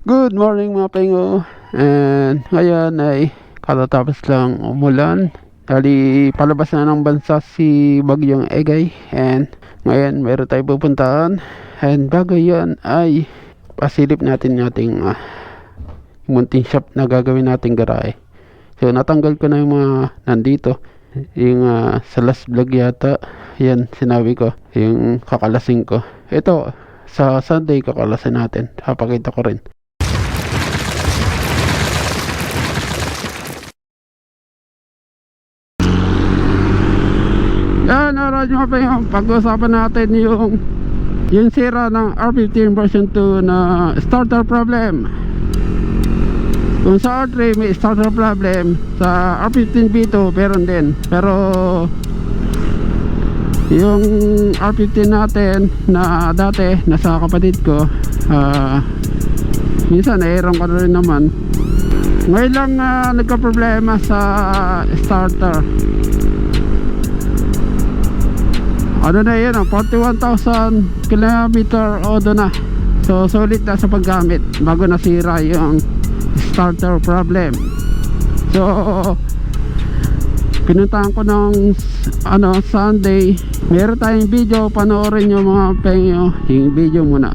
Good morning mga pengo. And ngayon ay katatapos lang umulan. Dali palabas na ng bansa si Bagyong Egay. And ngayon meron tayo pupuntahan. And bago yan ay pasilip natin yung ating munting shop na gagawin natin garahe. So natanggal ko na yung mga nandito. Yung sa last vlog yata, yan sinabi ko, yung kakalasin ko. Ito sa Sunday kakalasin natin. Papakita ko rin. Yan, alright mga pengo, pag-usapan natin yung sira ng R15 version 2 na starter problem. Kung sa R3 may starter problem, sa R15 V2 meron din. Pero yung R15 natin na dati nasa kapatid ko, minsan nairam ko na rin naman. Ngayon lang nagka-problema sa starter. Ano na yun, 41,000 kilometer odo na. So solid na sa paggamit bago nasira yung starter problem. So pinuntahan ko ng Sunday. Meron tayong video, panoorin nyo mga penyo yung video muna.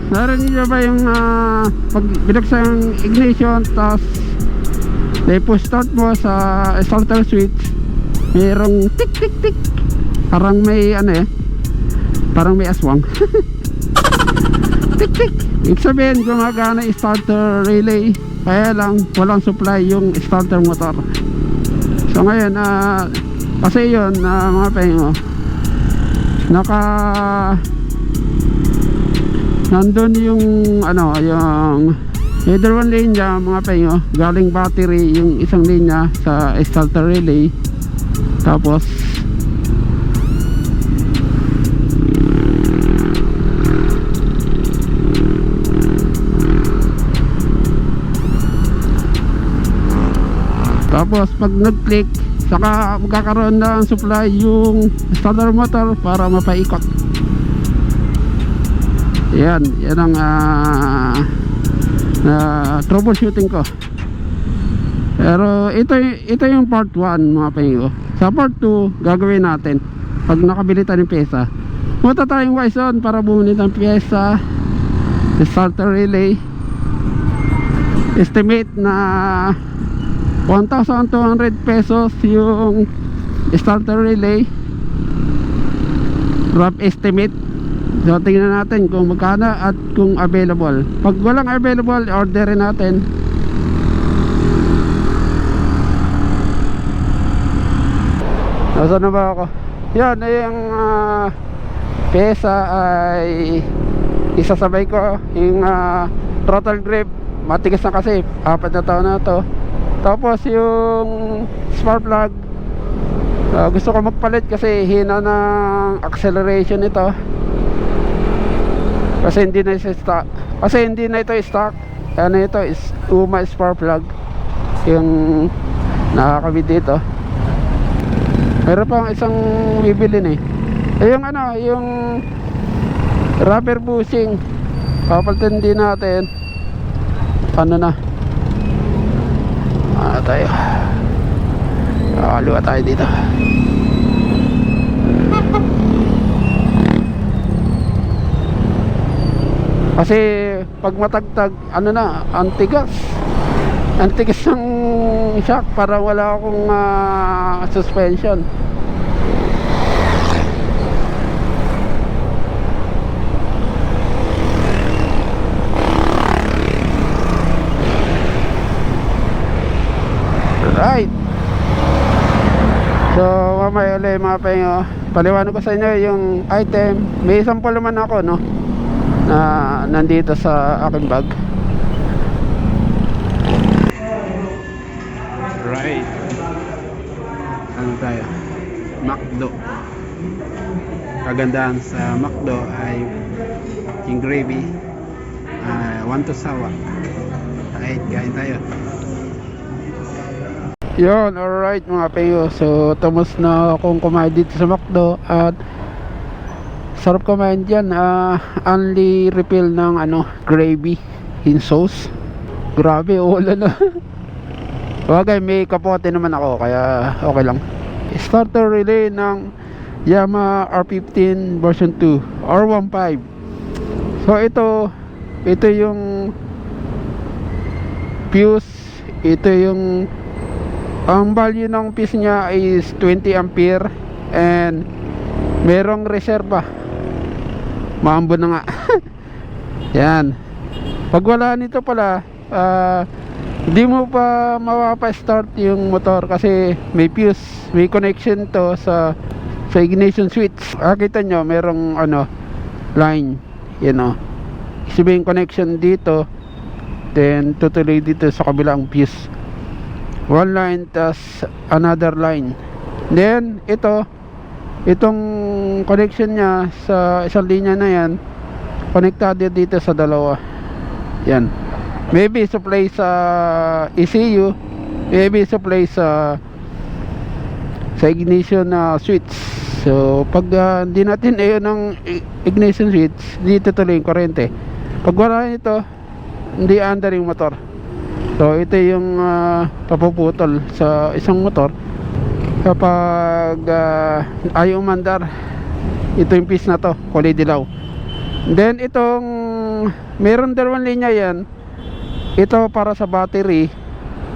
Narinig nyo ba yung pag binuksan yung ignition tapos push start mo sa starter switch, mayroong tik tik tik, parang may parang may aswang. Tik tik, ibig sabihin gumagana yung starter relay, kaya lang walang supply yung starter motor. So ngayon kasi yun mga pengo, nandun yung yung either one linya mga pengo, galing battery yung isang linya sa starter relay. Tapos pag nag-click, saka magkakaroon ng supply yung starter motor para mapaikot. Yan ang troubleshooting ko. Pero ito yung part 1 mga pengo. Sa part 2 gagawin natin pag nakabili tayo ng pyesa. Punta tayong Wison para bumili ng pyesa, starter relay. Estimate na 1,200 pesos yung starter relay, rough estimate. So tingnan natin kung magkano at kung available. Pag walang available, orderin natin. Nasaan na ba ako? Yan, yung pyesa ay isasabay ko. Yung throttle grip, matigas na kasi, 4 na taon na to. Tapos yung spark plug, gusto ko magpalit kasi hina ng acceleration ito. Kasi hindi na ito stock. Ano ito is UMA spark plug yung nakakabit dito. Meron pang isang bibilin yung rubber bushing, papalitan din natin. Tayo kaliwa tayo dito. Kasi pag matagtag antigas ng shock, para wala akong suspension. Right. So mamaya ulit mga pengo, paliwanag ko sa inyo yung item. May sample naman ako na nandito sa aking bag. Right. Ano tayo? McDo. Kagandahan sa McDo ay yung gravy, 1 to sawa. Alright, kain tayo. Yun, alright mga peyo. So, tapos na akong kumain dito sa McDo. At sarap kumain dyan. Only refill ng gravy in sauce. Grabe, wala na. Bagay, may kapote naman ako, kaya okay lang. Starter relay ng Yamaha R15 version 2 R15. So ito yung fuse. Ito yung ang value ng fuse nya is 20 ampere and merong reserva. Maambon na nga. Yan. Pag wala nito pala, hindi mo pa mapapa-start yung motor kasi may fuse, may connection to sa ignition switch. Kita nyo, merong line, sabihin connection dito, then tutuloy dito sa kabilang fuse. One line tas another line. Then itong connection nya sa isang linya na yan, konektado dito sa dalawa. Yan. Maybe supply sa ECU, maybe supply sa ignition switch. So pag hindi natin ng ignition switch, dito tuloy yung kurente. Pag wala nito, hindi under yung motor. So ito yung papuputol sa isang motor kapag ayaw umandar. Ito yung piece na to, kulay dilaw. Then itong meron dalawang linya yan. Ito para sa battery,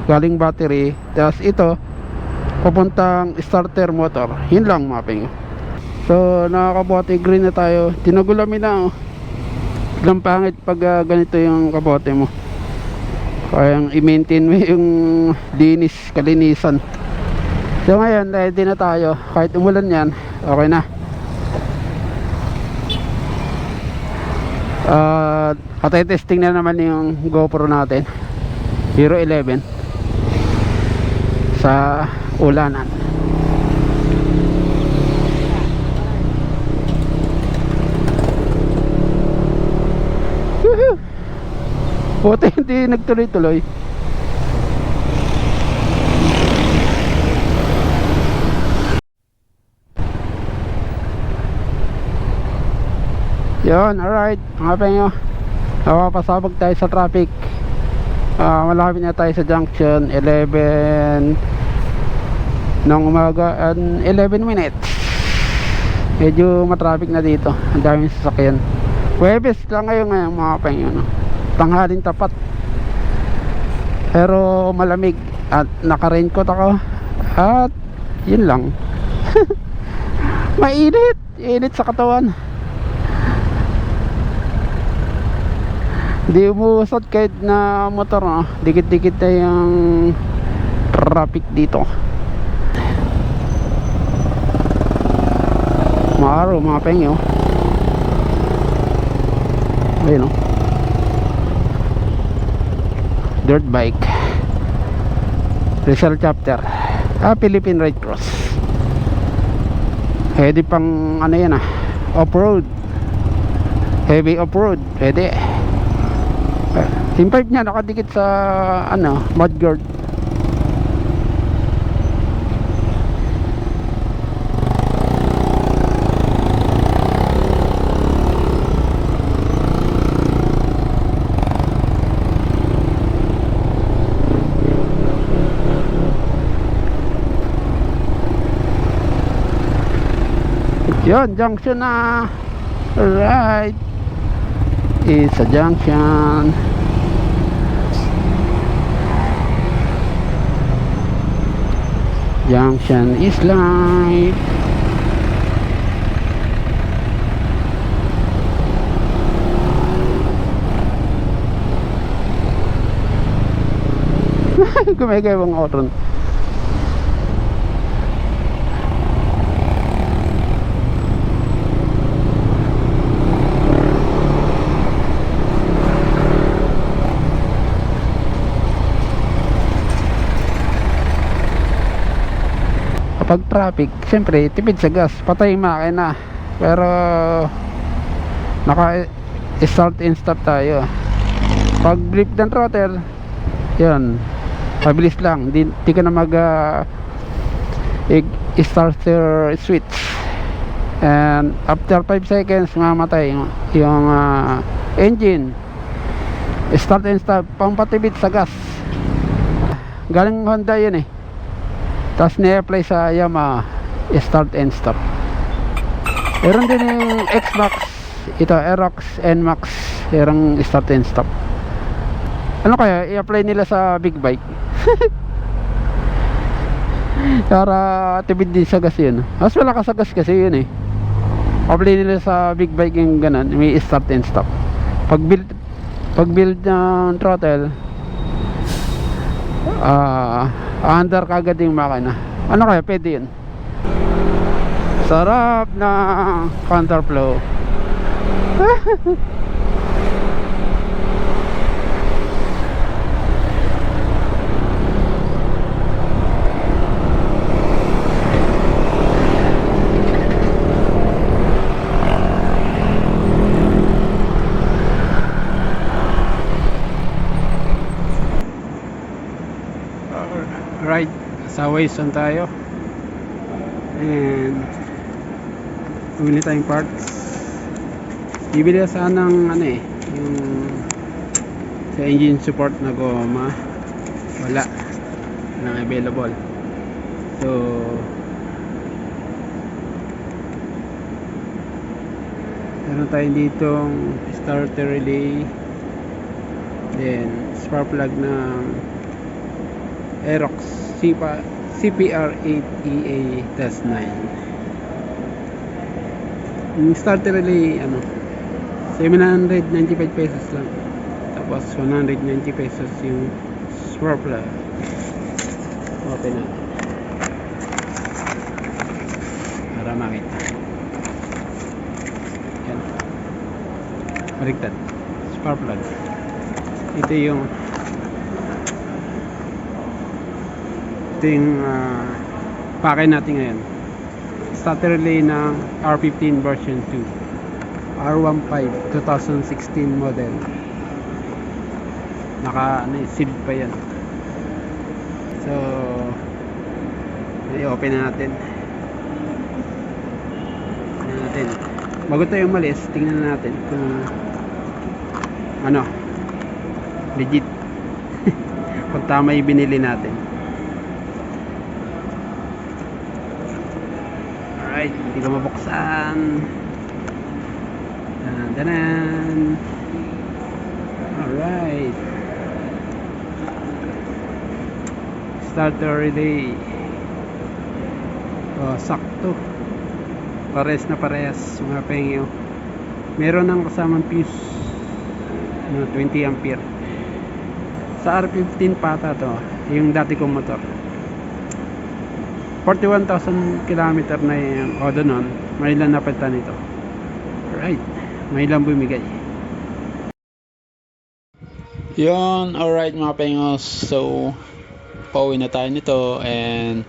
galing battery. Tapos ito papuntang starter motor. Yun lang mga ping. So nakakabote green na tayo. Tinagulamin na lang pangit pag ganito yung kabote mo. Kaya i-maintain mo yung kalinisan. So ngayon, ready na tayo. Kahit umulan yan, okay na. Testing na naman yung GoPro natin, Hero 11, sa ulanan. Buti hindi nagtuloy-tuloy. Yun, alright mga penyo, pasabog tayo sa traffic. Malapit na tayo sa junction 11 ng umaga and 11 minutes. Medyo matraffic na dito, ang daming sasakyan. Huwebes lang ngayon mga penyo, tanghalin tapat, pero malamig at naka-raincoat ako. At yun lang. Mainit sa katawan. Hindi umusot kahit na motor, dikit-dikit na yung traffic dito. Maaraw mga pengyo. Ayun dirt bike, Rizal chapter, Philippine Red Cross. Pwede pang yan off-road, heavy off-road, pwede. Yung pipe nya nakadikit sa mudguard. Yun, junction na. Alright, it's a junction. Junction is life. Gumagawang oron. Pag traffic, siyempre tipid sa gas, patay yung makina. Pero naka start and stop tayo. Pag grip ng throttle, Yun, mabilis lang, di ka na mag starter switch, and after 5 seconds mamatay yung engine. Start and stop, pampatibid sa gas. Galing Honda yun eh, tapos ni-apply sa Yamaha, start and stop. Meron din yung X-Max, ito Aerox NMAX, merong start and stop. Ano kaya i-apply nila sa big bike? Para tipid din sa gas yun. Mas malakas sa gas kasi yun eh. Apply nila sa big bike yung ganun, may start and stop. Pag build ng throttle, under kagad yung makina. Ano kaya pwede yun? Sarap na counterflow. Right, sa Wason tayo, and bumili tayong parts. Bibili sanang ano eh, yung sa engine support na goma, wala nang available. So meron tayo ditong starter relay, then spark plug ng Aerox CPR8EA-9. Yung starter relay ano, 795 pesos lang, tapos 190 pesos yung spark plug. Open na para makita. Yan, baliktad, spark plug. Ito yung pakay natin ngayon. Starter relay ng R15 version 2, R15 2016 model. Naka sealed pa yan. So i-open na natin. Bago tayo umalis, tingnan natin kung ano legit kung tama yung binili natin. Alright, hindi ko mabuksan. Danan. Alright, starter relay. Sakto, pares na pares mga pengyo. Meron ng kasamang fuse 20 ampere. Sa R15 pata to, yung dati kong motor. 41,000 km na yung odo nun. May ilan napalitan nito. Alright, may ilan bumigay. Yun, alright mga pengos. So pauwi na tayo nito, and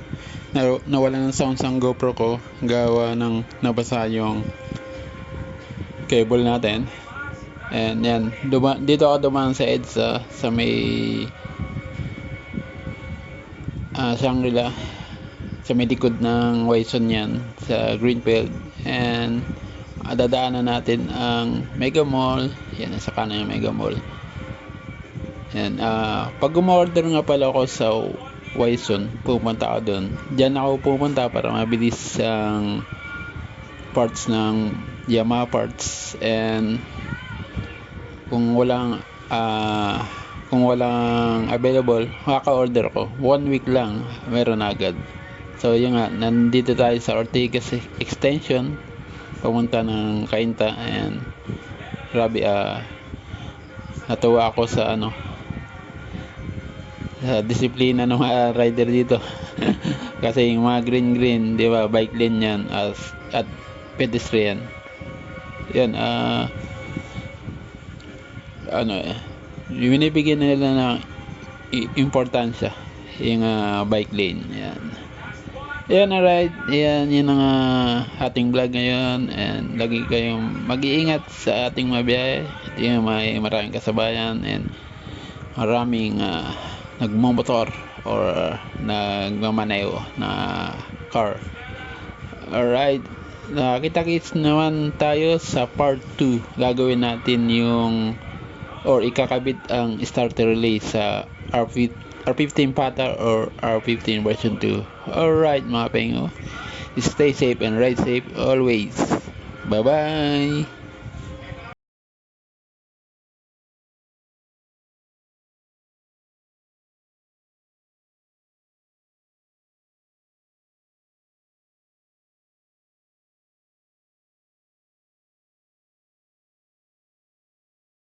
nawala ng sounds ang GoPro ko gawa ng nabasa yung cable natin. And yan, dito ako dumaan sa EDSA sa may Shangri-La, sa may likod ng Wason yan, sa Greenfield. And dadaanan natin ang Mega Mall. Yan, nasa kanan yung Mega Mall. And pag umorder nga pala ako sa Wason, pupunta ako doon. Diyan ako pupunta para mabilis ang parts ng Yamaha parts. And kung walang available, makaka-order ko 1 week lang, meron agad. So yun nga, nandito tayo sa Ortigas Extension, pumunta ng Cainta. And grabe, natuwa ako sa sa disiplina ng mga rider dito. Kasi yung mga green, di ba, bike lane yan at pedestrian. Yan, binibigyan nila ng importansya yung bike lane. Yan, alright. Yan ang ating vlog ngayon, and lagi kayong mag-iingat sa ating mabiyahe. Maraming kasabayan and maraming nagmamotor or nagmamaneo na car. Alright, nakita-kits naman tayo sa part 2. Gagawin natin yung or ikakabit ang starter relay sa R15 Pata or R15 version 2. Alright mga pengo, stay safe and ride safe always. Bye bye.